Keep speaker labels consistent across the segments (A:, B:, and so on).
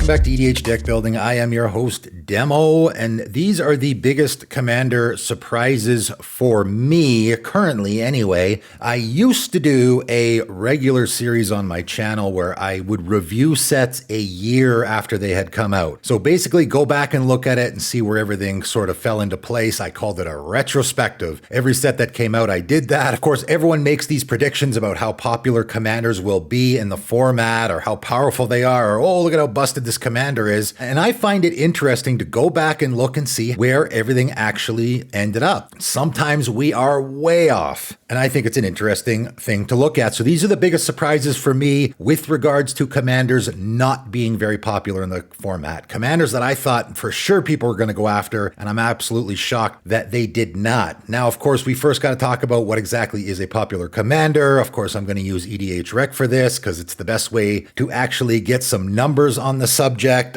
A: Welcome back to EDH Deck Building. I am your host, Demo, and these are the biggest Commander surprises for me, currently anyway. I used to do a regular series on my channel where I would review sets a year after they had come out. So basically go back and look at it and see where everything sort of fell into place. I called it a retrospective. Every set that came out, I did that. Of course, everyone makes these predictions about how popular Commanders will be in the format or how powerful they are, or oh, look at how busted this commander is. And I find it interesting to go back and look and see where everything actually ended up. Sometimes we are way off, and I think it's an interesting thing to look at. So these are the biggest surprises for me with regards to commanders not being very popular in the format. Commanders that I thought for sure people were going to go after, and I'm absolutely shocked that they did not. Now, of course, we first got to talk about what exactly is a popular commander. Of course, I'm going to use EDH Rec for this because it's the best way to actually get some numbers on the subject.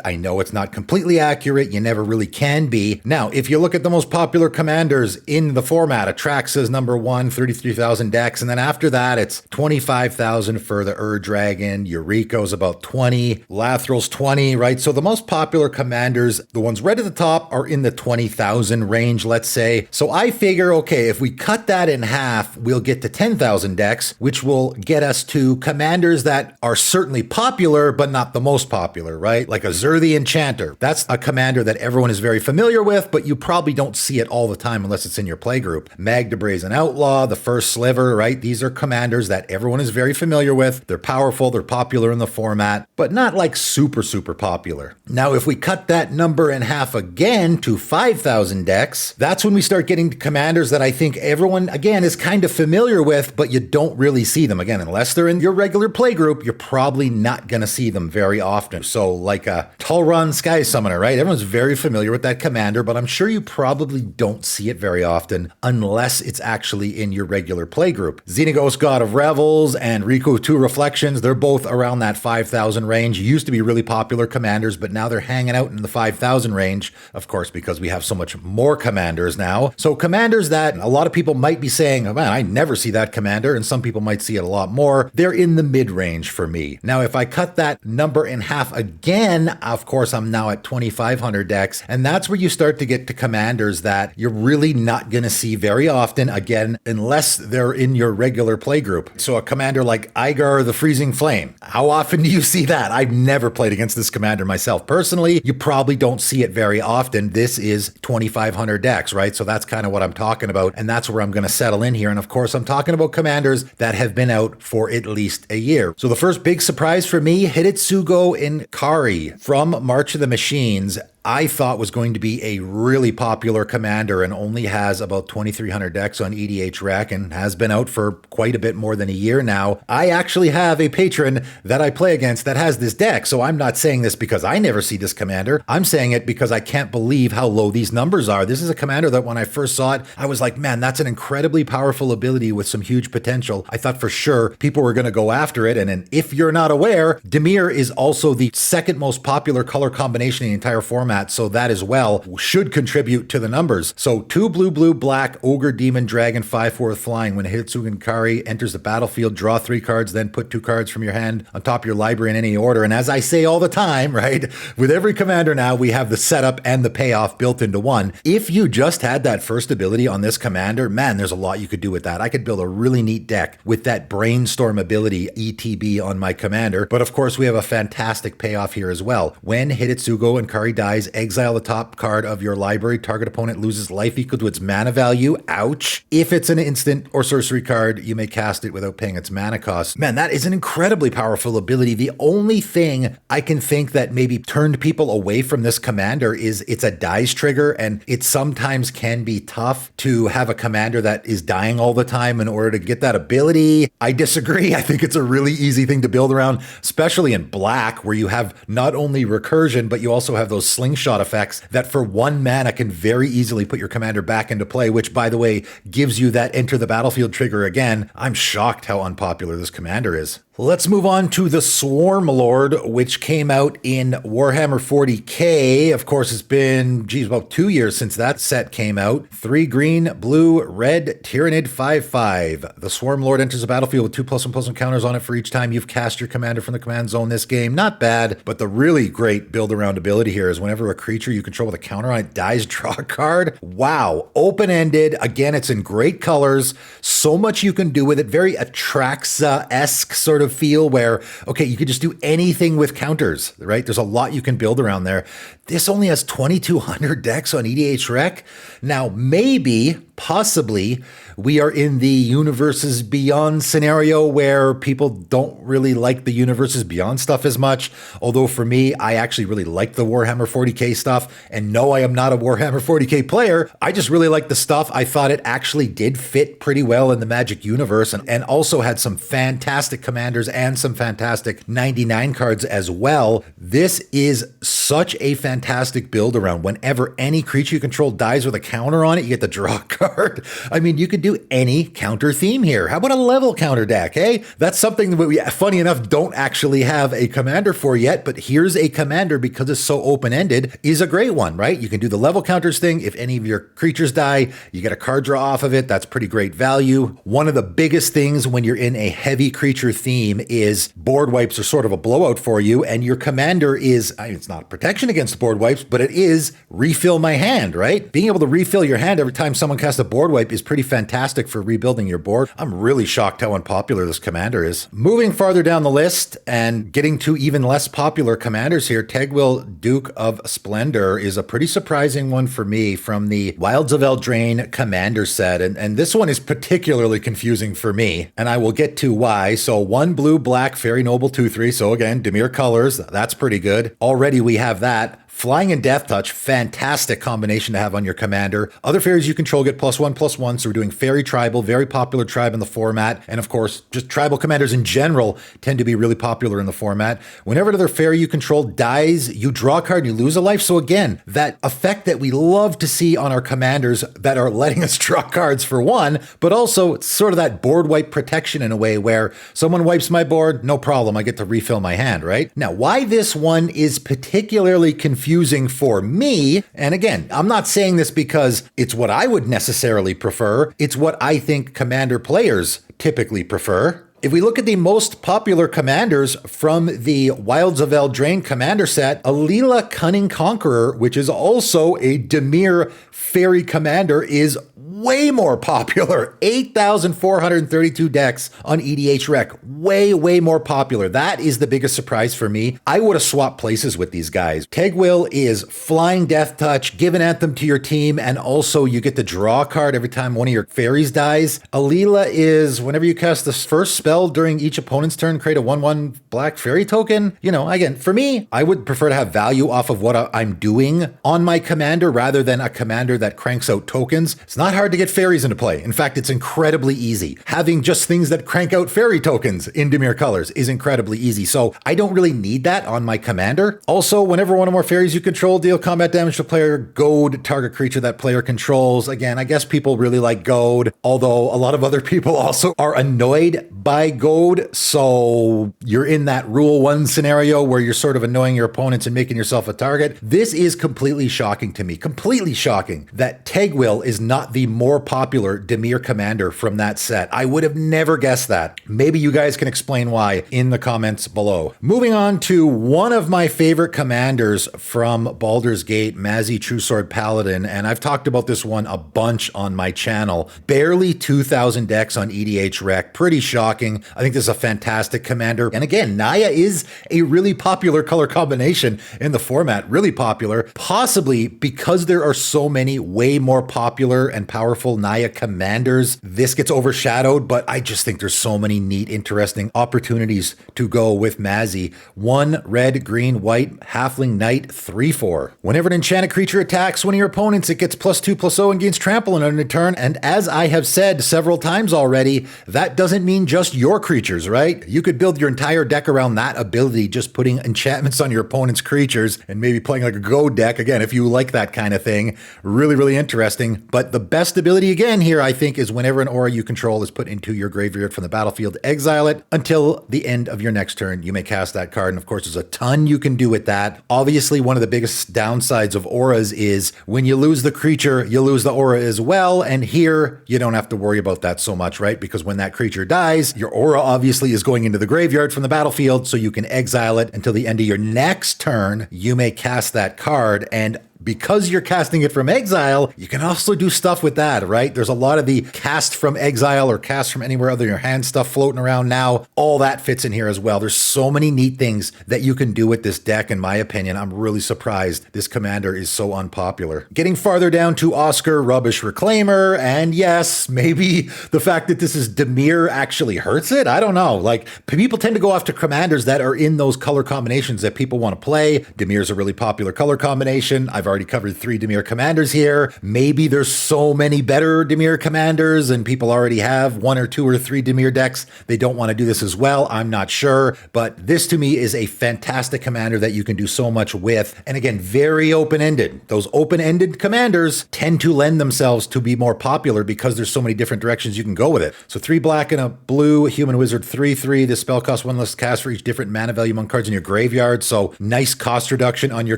A: I know it's not completely accurate. You never really can be. Now, if you look at the most popular commanders in the format, Atraxa's number one, 33,000 decks. And then after that, it's 25,000 for the Dragon. Eureka's about 20. Lathral's 20, right? So the most popular commanders, the ones right at the top, are in the 20,000 range, let's say. So I figure, okay, if we cut that in half, we'll get to 10,000 decks, which will get us to commanders that are certainly popular, but not the most popular, right? Like a Zur the Enchanter. That's a commander that everyone is very familiar with, but you probably don't see it all the time unless it's in your playgroup. Magda Brazen Outlaw, the First Sliver, right? These are commanders that everyone is very familiar with. They're powerful, they're popular in the format, but not like super popular. Now, if we cut that number in half again to 5,000 decks, that's when we start getting commanders that I think everyone, again, is kind of familiar with, but you don't really see them. Again, unless they're in your regular playgroup, you're probably not going to see them very often. So like a Tulrun Sky Summoner, right? Everyone's very familiar with that commander, but I'm sure you probably don't see it very often unless it's actually in your regular playgroup. Xenagos God of Revels and Riku 2 Reflections, they're both around that 5,000 range. Used to be really popular commanders, but now they're hanging out in the 5,000 range, of course, because we have so much more commanders now. So commanders that a lot of people might be saying, oh man, I never see that commander, and some people might see it a lot more. They're in the mid-range for me. Now, if I cut that number in half again, of course, I'm now at 2,500 decks, and that's where you start to get to commanders that you're really not going to see very often, again, unless they're in your regular playgroup. So a commander like Igar the Freezing Flame, how often do you see that? I've never played against this commander myself personally. You probably don't see it very often. This is 2,500 decks, right? So that's kind of what I'm talking about, and that's where I'm going to settle in here. And of course, I'm talking about commanders that have been out for at least a year. So the first big surprise for me, Hitsu and Kari from March of the Machines, I thought was going to be a really popular commander and only has about 2,300 decks on EDH Rec and has been out for quite a bit more than a year now. I actually have a patron that I play against that has this deck, so I'm not saying this because I never see this commander. I'm saying it because I can't believe how low these numbers are. This is a commander that when I first saw it, I was like, man, that's an incredibly powerful ability with some huge potential. I thought for sure people were going to go after it, and if you're not aware, Dimir is also the second most popular color combination in the entire format. So that as well should contribute to the numbers. So 2 blue, black, Ogre, Demon, Dragon, 5/4 flying. When Hitsu and Kari enters the battlefield, draw 3 cards, then put 2 cards from your hand on top of your library in any order. And as I say all the time, right, with every commander now, we have the setup and the payoff built into one. If you just had that first ability on this commander, man, there's a lot you could do with that. I could build a really neat deck with that Brainstorm ability, ETB, on my commander. But of course, we have a fantastic payoff here as well. When Hitsugo and Kari dies, exile the top card of your library. Target opponent loses life equal to its mana value. Ouch. If it's an instant or sorcery card, you may cast it without paying its mana cost. Man, that is an incredibly powerful ability. The only thing I can think that maybe turned people away from this commander is it's a dies trigger, and it sometimes can be tough to have a commander that is dying all the time in order to get that ability. I disagree. I think it's a really easy thing to build around, especially in black, where you have not only recursion, but you also have those slingshot effects that for 1 mana can very easily put your commander back into play, which, by the way, gives you that enter the battlefield trigger again. I'm shocked how unpopular this commander is. Let's move on to the Swarm Lord, which came out in Warhammer 40k. Of course, it's been, about 2 years since that set came out. 3 green, blue, red, Tyrannid 5/5. The Swarm Lord enters the battlefield with 2+1/+1 counters on it for each time you've cast your commander from the command zone this game. Not bad, but But the really great build around ability here is whenever a creature you control with a counter on it dies, draw a card. Wow. Open-ended. Again, it's in great colors. So much you can do with it. Very Atraxa-esque sort of feel where, okay, you could just do anything with counters, right? There's a lot you can build around there. This only has 2,200 decks on EDH Rec. Now, maybe, possibly, we are in the Universes Beyond scenario where people don't really like the Universes Beyond stuff as much. Although for me, I actually really like the Warhammer 40k stuff. And no, I am not a Warhammer 40k player. I just really like the stuff. I thought it actually did fit pretty well in the Magic universe and also had some fantastic commanders and some fantastic 99 cards as well. This is such a fantastic build around. Whenever any creature you control dies with a counter on it, you get to draw a card. I mean, you could do any counter theme here. How about a level counter deck, eh? That's something that we, funny enough, don't actually have a commander for yet, but here's a commander because it's so open-ended, is a great one, right? You can do the level counters thing. If any of your creatures die, you get a card draw off of it. That's pretty great value. One of the biggest things when you're in a heavy creature theme is board wipes are sort of a blowout for you, and your commander is, it's not protection against board wipes, but it is refill my hand, right? Being able to refill your hand every time someone casts a board wipe is pretty fantastic for rebuilding your board. I'm really shocked how unpopular this commander is. Moving farther down the list and getting to even less popular commanders here, Tegwyl, Duke of Splendor, is a pretty surprising one for me from the Wilds of Eldraine commander set. And this one is particularly confusing for me, and I will get to why. So 1 blue, black, Fairy Noble 2/3. So again, Dimir colors. That's pretty good. Already we have that. Flying and Death Touch, fantastic combination to have on your commander. Other fairies you control get +1/+1, so we're doing Fairy Tribal, very popular tribe in the format. And of course, just tribal commanders in general tend to be really popular in the format. Whenever another fairy you control dies, you draw a card and you lose a life. So again, that effect that we love to see on our commanders that are letting us draw cards for one, but also it's sort of that board wipe protection in a way where someone wipes my board, no problem, I get to refill my hand, right? Now, why this one is particularly confusing for me, and again, I'm not saying this because it's what I would necessarily prefer, it's what I think commander players typically prefer. If we look at the most popular commanders from the Wilds of Eldraine commander set, Alila Cunning Conqueror, which is also a Dimir fairy commander, is way more popular. 8,432 decks on EDH Rec. Way more popular. That is the biggest surprise for me. I would have swapped places with these guys. Tegwyl is Flying Death Touch, give an anthem to your team, and also you get to draw a card every time one of your fairies dies. Alila is whenever you cast the first spell during each opponent's turn, create a 1/1 black fairy token. You know, again, for me, I would prefer to have value off of what I'm doing on my commander rather than a commander that cranks out tokens. It's not hard to get fairies into play. In fact, it's incredibly easy. Having just things that crank out fairy tokens in Dimir colors is incredibly easy. So I don't really need that on my commander. Also, whenever one or more fairies you control deal combat damage to player, goad target creature that player controls. Again, I guess people really like goad, although a lot of other people also are annoyed by goad. So you're in that rule 1 scenario where you're sort of annoying your opponents and making yourself a target. This is completely shocking to me. Completely shocking that Tegwyl is not the more popular Dimir commander from that set. I would have never guessed that. Maybe you guys can explain why in the comments below. Moving on to one of my favorite commanders from Baldur's Gate, Mazy True Sword Paladin, and I've talked about this one a bunch on my channel. Barely 2,000 decks on EDH Rec. Pretty shocking. I think this is a fantastic commander. And again, Naya is a really popular color combination in the format. Really popular. Possibly because there are so many way more popular and powerful Naya commanders, this gets overshadowed, but I just think there's so many neat, interesting opportunities to go with Mazy. 1 red, green, white, halfling knight, 3/4. Whenever an enchanted creature attacks one of your opponents, it gets +2/+0 and gains trample on a turn. And as I have said several times already, that doesn't mean just your creatures, right? You could build your entire deck around that ability, just putting enchantments on your opponent's creatures and maybe playing like a go deck. Again, if you like that kind of thing, really interesting. But the best best ability again here, I think, is whenever an aura you control is put into your graveyard from the battlefield, exile it until the end of your next turn. You may cast that card, and of course, there's a ton you can do with that. Obviously, one of the biggest downsides of auras is when you lose the creature, you lose the aura as well, and here, you don't have to worry about that so much, right? Because when that creature dies, your aura obviously is going into the graveyard from the battlefield, so you can exile it until the end of your next turn. You may cast that card, and because you're casting it from exile, you can also do stuff with that, right? There's a lot of the cast from exile or cast from anywhere other than your hand stuff floating around now. All that fits in here as well. There's so many neat things that you can do with this deck, in my opinion. I'm really surprised this commander is so unpopular. Getting farther down to Oscar Rubbish Reclaimer, and yes, maybe the fact that this is Dimir actually hurts it. I don't know. Like, people tend to go after commanders that are in those color combinations that people want to play. Dimir's a really popular color combination. I've already covered 3 Dimir commanders here. Maybe there's so many better Dimir commanders and people already have 1 or 2 or 3 Dimir decks. They don't want to do this as well. I'm not sure, but this to me is a fantastic commander that you can do so much with. And again, very open-ended. Those open-ended commanders tend to lend themselves to be more popular because there's so many different directions you can go with it. So 3 black and a blue, human wizard 3/3. This spell costs 1 less cast for each different mana value among cards in your graveyard. So nice cost reduction on your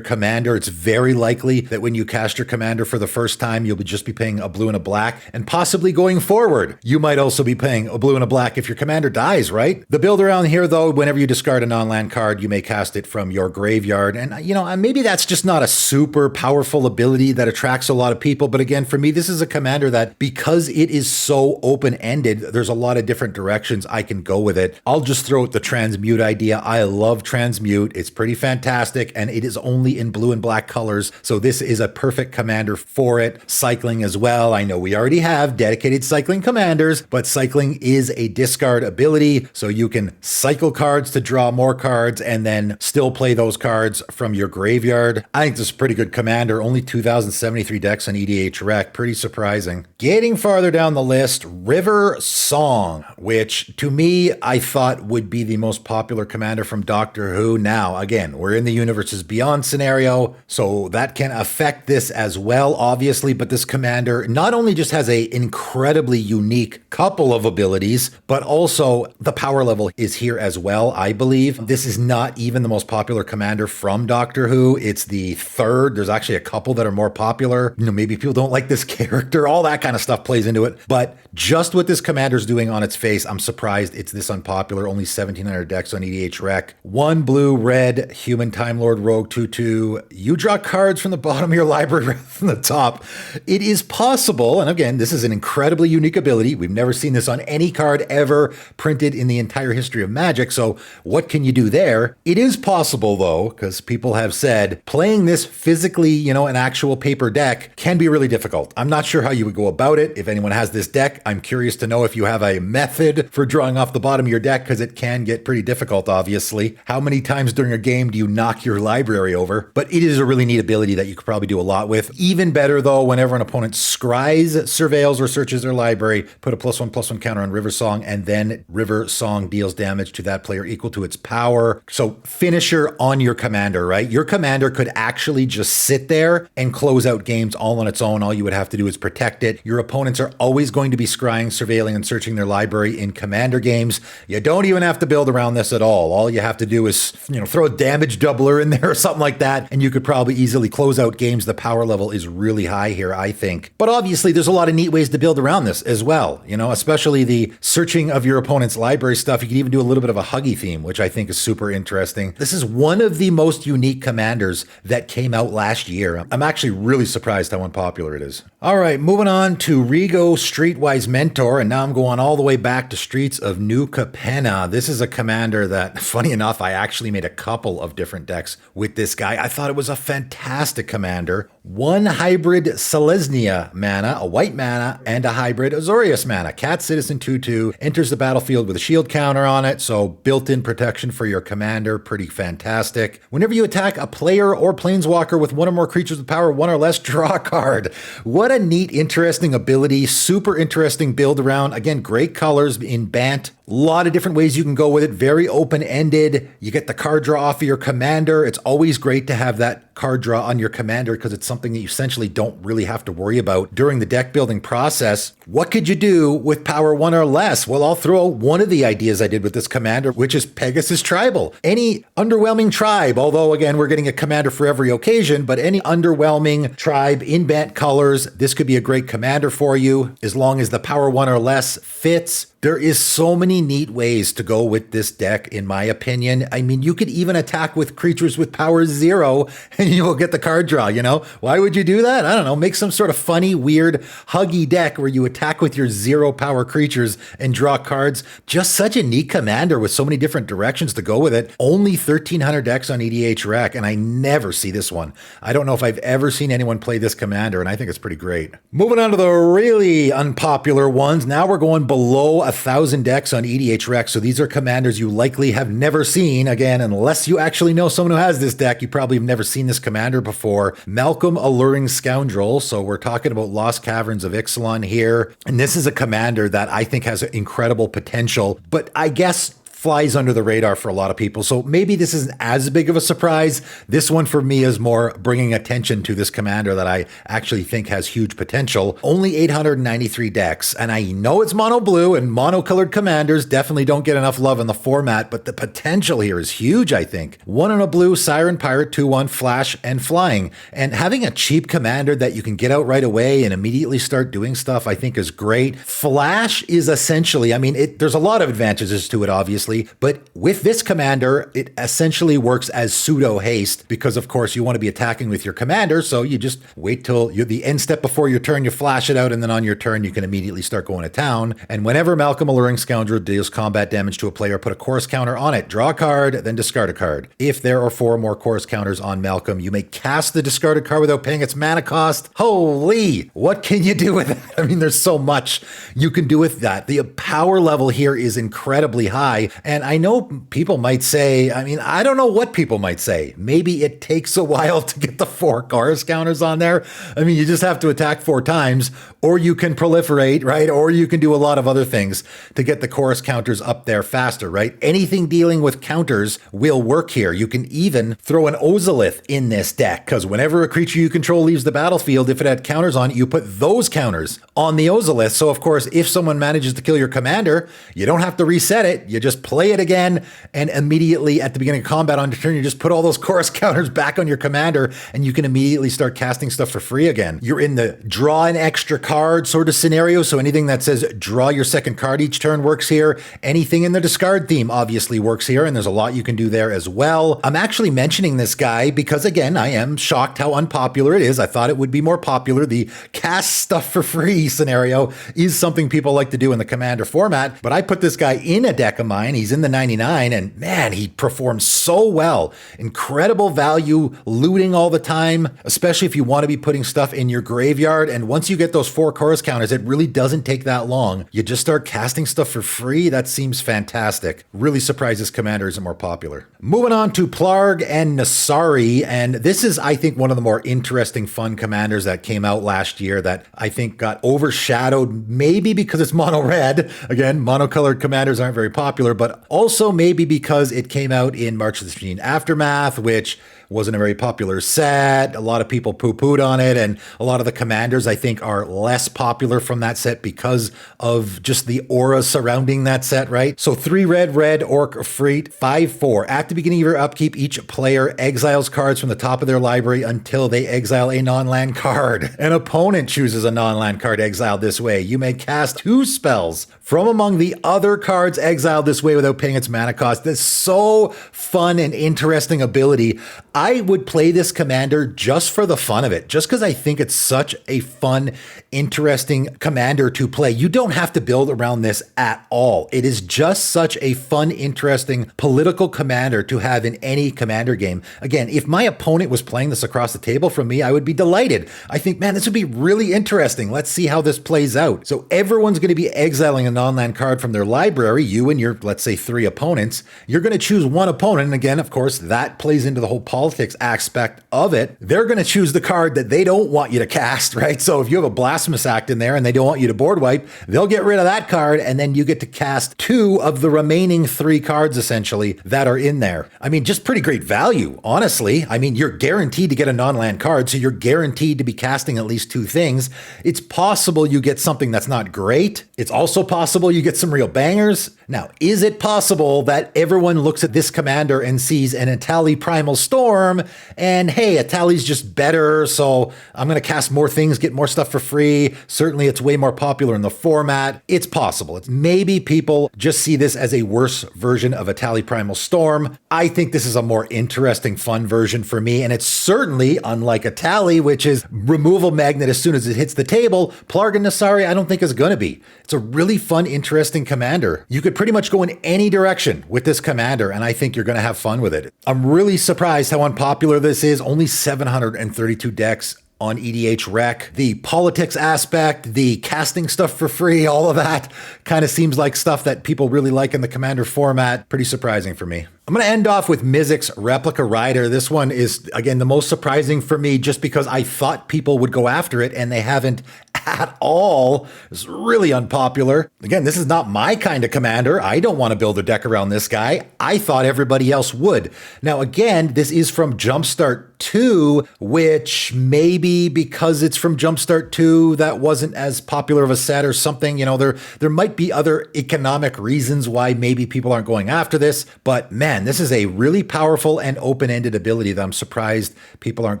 A: commander. It's very likely that when you cast your commander for the first time, you'll just be paying a blue and a black, and possibly going forward, you might also be paying a blue and a black if your commander dies, right? The build around here, though, whenever you discard a non-land card, you may cast it from your graveyard, and maybe that's just not a super powerful ability that attracts a lot of people, but again, for me, this is a commander that, because it is so open-ended, there's a lot of different directions I can go with it. I'll just throw out the transmute idea. I love transmute. It's pretty fantastic, and it is only in blue and black colors, so this is a perfect commander for it. Cycling as well. I know we already have dedicated cycling commanders, but cycling is a discard ability, so you can cycle cards to draw more cards and then still play those cards from your graveyard. I think this is a pretty good commander. Only 2,073 decks on EDH Rec. Pretty surprising. Getting farther down the list, River Song, which to me, I thought would be the most popular commander from Doctor Who. Now, again, we're in the Universes Beyond scenario, so that can affect this as well, obviously, but this commander not only just has a incredibly unique couple of abilities, but also the power level is here as well, I believe. This is not even the most popular commander from Doctor Who. It's the 3rd. There's actually a couple that are more popular. Maybe people don't like this character. All that kind of stuff plays into it. But just what this commander's doing on its face, I'm surprised it's this unpopular. Only 1,700 decks on EDH Rec. 1 blue, red, human Time Lord Rogue 2/2. You draw cards from the bottom of your library rather than the top. It is possible, and again, this is an incredibly unique ability. We've never seen this on any card ever printed in the entire history of Magic, so what can you do there? It is possible, though, because people have said playing this physically, an actual paper deck can be really difficult. I'm not sure how you would go about it. If anyone has this deck, I'm curious to know if you have a method for drawing off the bottom of your deck, because it can get pretty difficult, obviously. How many times during a game do you knock your library over? But it is a really neat ability that you could probably do a lot with. Even better, though, whenever an opponent scries, surveils, or searches their library, put a +1/+1 counter on River Song, and then River Song deals damage to that player equal to its power. So finisher on your commander, right? Your commander could actually just sit there and close out games all on its own. All you would have to do is protect it. Your opponents are always going to be scrying, surveilling, and searching their library in commander games. You don't even have to build around this at all. All you have to do is, throw a damage doubler in there or something like that, and you could probably easily close out games. The power level is really high here, I think. But obviously, there's a lot of neat ways to build around this as well, especially the searching of your opponent's library stuff. You can even do a little bit of a Huggy theme, which I think is super interesting. This is one of the most unique commanders that came out last year. I'm actually really surprised how unpopular it is. All right, moving on to Rigo Streetwise Mentor, and now I'm going all the way back to Streets of New Capenna. This is a commander that, funny enough, I actually made a couple of different decks with this guy. I thought it was a fantastic commander. 1 hybrid Selesnya mana, a white mana, and a hybrid Azorius mana. Cat Citizen 2/2, enters the battlefield with a shield counter on it, so built-in protection for your commander. Pretty fantastic. Whenever you attack a player or planeswalker with 1 or more creatures with power 1 or less, draw a card. What a neat, interesting ability. Super interesting build around. Again, great colors in Bant. A lot of different ways you can go with it. Very open-ended. You get the card draw off of your commander. It's always great to have that card draw on your commander because it's something something that you essentially don't really have to worry about during the deck building process. What could you do with power 1 or less? Well, I'll throw out one of the ideas I did with this commander, which is Pegasus Tribal. Any underwhelming tribe, although again, we're getting a commander for every occasion, but any underwhelming tribe in Bant colors, this could be a great commander for you as long as the power 1 or less fits. There is so many neat ways to go with this deck, in my opinion. I mean, you could even attack with creatures with power 0 and you will get the card draw, you know? Why would you do that? I don't know. Make some sort of funny, weird, huggy deck where you attack with your 0 power creatures and draw cards. Just such a neat commander with so many different directions to go with it. Only 1,300 decks on EDH Rec, and I never see this one. I don't know if I've ever seen anyone play this commander, and I think it's pretty great. Moving on to the really unpopular ones. Now we're going below 1,000 decks on EDH Rec, so these are commanders you likely have never seen. Again, unless you actually know someone who has this deck, you probably have never seen this commander before. Malcolm Alluring Scoundrel, so we're talking about Lost Caverns of Exelon here, and this is a commander that I think has incredible potential, but I guess flies under the radar for a lot of people. So maybe this isn't as big of a surprise. This one for me is more bringing attention to this commander that I actually think has huge potential. Only 893 decks. And I know it's mono blue, and monocolored commanders definitely don't get enough love in the format, but the potential here is huge, I think. 1 in a blue, Siren Pirate, 2/1, flash, and flying. And having a cheap commander that you can get out right away and immediately start doing stuff, I think is great. Flash is essentially, I mean, there's a lot of advantages to it, obviously. But with this commander, it essentially works as pseudo haste because, of course, you want to be attacking with your commander. So you just wait till the end step before your turn, you flash it out, and then on your turn, you can immediately start going to town. And whenever Malcolm Alluring Scoundrel deals combat damage to a player, put a chorus counter on it. Draw a card, then discard a card. If there are 4 more chorus counters on Malcolm, you may cast the discarded card without paying its mana cost. Holy, what can you do with that? I mean, there's so much you can do with that. The power level here is incredibly high. And I know people might say, I mean, I don't know what people might say. Maybe it takes a while to get the 4 chorus counters on there. I mean, you just have to attack 4 times, or you can proliferate, right? Or you can do a lot of other things to get the chorus counters up there faster, right? Anything dealing with counters will work here. You can even throw an Ozolith in this deck, because whenever a creature you control leaves the battlefield, if it had counters on it, you put those counters on the Ozolith. So, of course, if someone manages to kill your commander, you don't have to reset it. You just play it again, and immediately at the beginning of combat on your turn, you just put all those chorus counters back on your commander, and you can immediately start casting stuff for free again. You're in the draw an extra card sort of scenario, so anything that says draw your second card each turn works here. Anything in the discard theme obviously works here, and there's a lot you can do there as well. I'm actually mentioning this guy because, again, I am shocked how unpopular it is. I thought it would be more popular. The cast stuff for free scenario is something people like to do in the commander format, but I put this guy in a deck of mine. He's in the 99, and man, he performs so well. Incredible value, looting all the time, especially if you want to be putting stuff in your graveyard. And once you get those 4 chorus counters, it really doesn't take that long. You just start casting stuff for free. That seems fantastic. Really surprised this commander isn't more popular. Moving on to Plarg and Nasari, and this is, I think, one of the more interesting, fun commanders that came out last year that I think got overshadowed, maybe because it's mono red. Again, monocolored commanders aren't very popular, but also maybe because it came out in March of the Machine Aftermath, which wasn't a very popular set. A lot of people poo-pooed on it, and a lot of the commanders, I think, are less popular from that set because of just the aura surrounding that set, right? So 3 red, Orc Freet, 5/4. At the beginning of your upkeep, each player exiles cards from the top of their library until they exile a non-land card. An opponent chooses a non-land card exiled this way. You may cast 2 spells from among the other cards exiled this way without paying its mana cost. That's so fun and interesting ability. I would play this commander just for the fun of it, just because I think it's such a fun, interesting commander to play. You don't have to build around this at all. It is just such a fun, interesting political commander to have in any commander game. Again, if my opponent was playing this across the table from me, I would be delighted. I think, man, this would be really interesting. Let's see how this plays out. So everyone's going to be exiling a non-land card from their library, you and your, let's say, 3 opponents. You're going to choose one opponent, and again, of course, that plays into the whole policy politics aspect of it, they're going to choose the card that they don't want you to cast, right? So if you have a Blasphemous Act in there and they don't want you to board wipe, they'll get rid of that card, and then you get to cast 2 of the remaining 3 cards, essentially, that are in there. I mean, just pretty great value, honestly. I mean, you're guaranteed to get a non-land card, so you're guaranteed to be casting at least 2 things. It's possible you get something that's not great. It's also possible you get some real bangers. Now, is it possible that everyone looks at this commander and sees an Etali Primal Storm, and hey, Etali's just better, so I'm going to cast more things, get more stuff for free. Certainly, it's way more popular in the format. It's possible. It's maybe people just see this as a worse version of Etali Primal Storm. I think this is a more interesting, fun version for me, and it's certainly, unlike Etali, which is removal magnet as soon as it hits the table, Plargan Nassari I don't think is going to be. It's a really fun, interesting commander. You could pretty much go in any direction with this commander, and I think you're going to have fun with it. I'm really surprised how unpopular this is. Only 732 decks on EDH Rec. The politics aspect, the casting stuff for free, all of that kind of seems like stuff that people really like in the commander format. Pretty surprising for me. I'm going to end off with Myx Replica Rider. This one is, again, the most surprising for me just because I thought people would go after it and they haven't at all. It's really unpopular. Again, this is not my kind of commander. I don't want to build a deck around this guy. I thought everybody else would. Now, again, this is from Jumpstart 2, which maybe because it's from Jumpstart 2, that wasn't as popular of a set or something. You know, there might be other economic reasons why maybe people aren't going after this, but man, this is a really powerful and open-ended ability that I'm surprised people aren't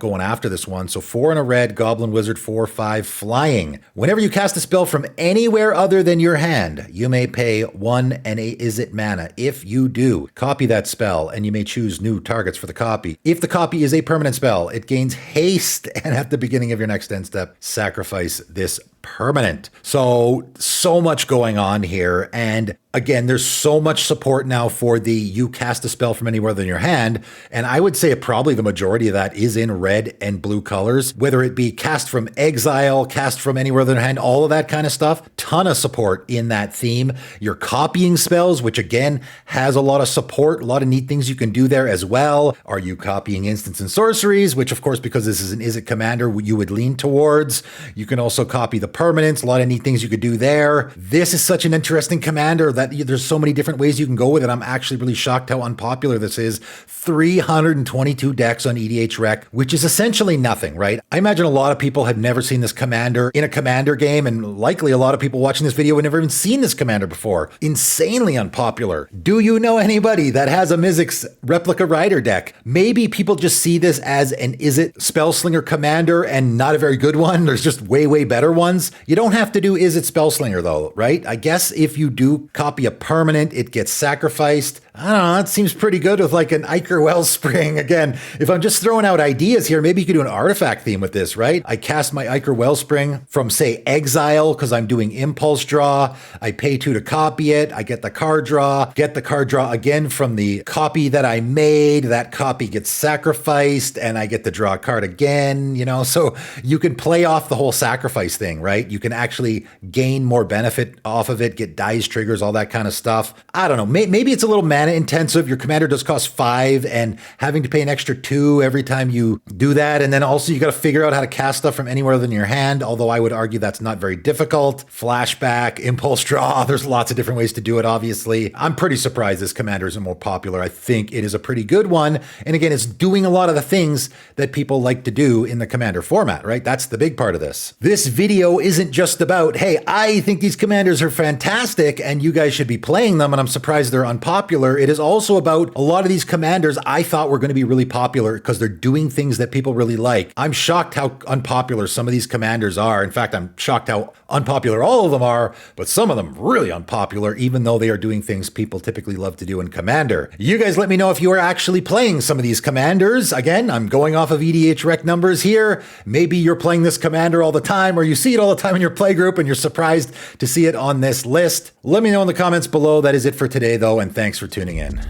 A: going after this one. So 4 and a red, Goblin Wizard, 4/5 flying. Whenever you cast a spell from anywhere other than your hand, you may pay 1 and a Izzet mana. If you do, copy that spell, and you may choose new targets for the copy. If the copy is a permanent spell, it gains haste, and at the beginning of your next end step, sacrifice this permanent. So much going on here. And again, there's so much support now for the you cast a spell from anywhere than your hand. And I would say probably the majority of that is in red and blue colors, whether it be cast from exile, cast from anywhere than your hand, all of that kind of stuff. Ton of support in that theme. You're copying spells, which again has a lot of support, a lot of neat things you can do there as well. Are you copying instants and sorceries, which of course, because this is an Izzet commander, you would lean towards. You can also copy the permanents, a lot of neat things you could do there. This is such an interesting commander that there's so many different ways you can go with it. I'm actually really shocked how unpopular this is. 322 decks on EDH Rec, which is essentially nothing, right? I imagine a lot of people have never seen this commander in a commander game, and likely a lot of people watching this video have never even seen this commander before. Insanely unpopular. Do you know anybody that has a Myx Replica Rider deck? Maybe people just see this as an Izzet Spellslinger commander and not a very good one. There's just way, way better ones. You don't have to do Izzet Spellslinger though, right? I guess if you do copy a permanent, it gets sacrificed. I don't know, that seems pretty good with like an Ichor Wellspring. Again, if I'm just throwing out ideas here, maybe you could do an artifact theme with this, right? I cast my Ichor Wellspring from, say, exile because I'm doing impulse draw. I pay 2 to copy it. I get the card draw, get the card draw again from the copy that I made. That copy gets sacrificed and I get to draw a card again, you know? So you can play off the whole sacrifice thing, right? You can actually gain more benefit off of it, get dice triggers, all that kind of stuff. I don't know. Maybe it's a little mana intensive. Your commander does cost 5 and having to pay an extra 2 every time you do that. And then also you got to figure out how to cast stuff from anywhere than your hand, although I would argue that's not very difficult. Flashback, impulse draw, there's lots of different ways to do it, obviously. I'm pretty surprised this commander isn't more popular. I think it is a pretty good one. And again, it's doing a lot of the things that people like to do in the commander format, right? That's the big part of this. This video isn't just about, hey, I think these commanders are fantastic and you guys should be playing them, and I'm surprised they're unpopular. It is also about a lot of these commanders I thought were going to be really popular because they're doing things that people really like. I'm shocked how unpopular some of these commanders are. In fact, I'm shocked how unpopular all of them are, but some of them really unpopular, even though they are doing things people typically love to do in Commander. You guys let me know if you are actually playing some of these commanders. Again, I'm going off of EDH Rec numbers here. Maybe you're playing this commander all the time, or you see it all the time in your playgroup and you're surprised to see it on this list. Let me know in the comments below. That is it for today, though, and thanks for tuning in.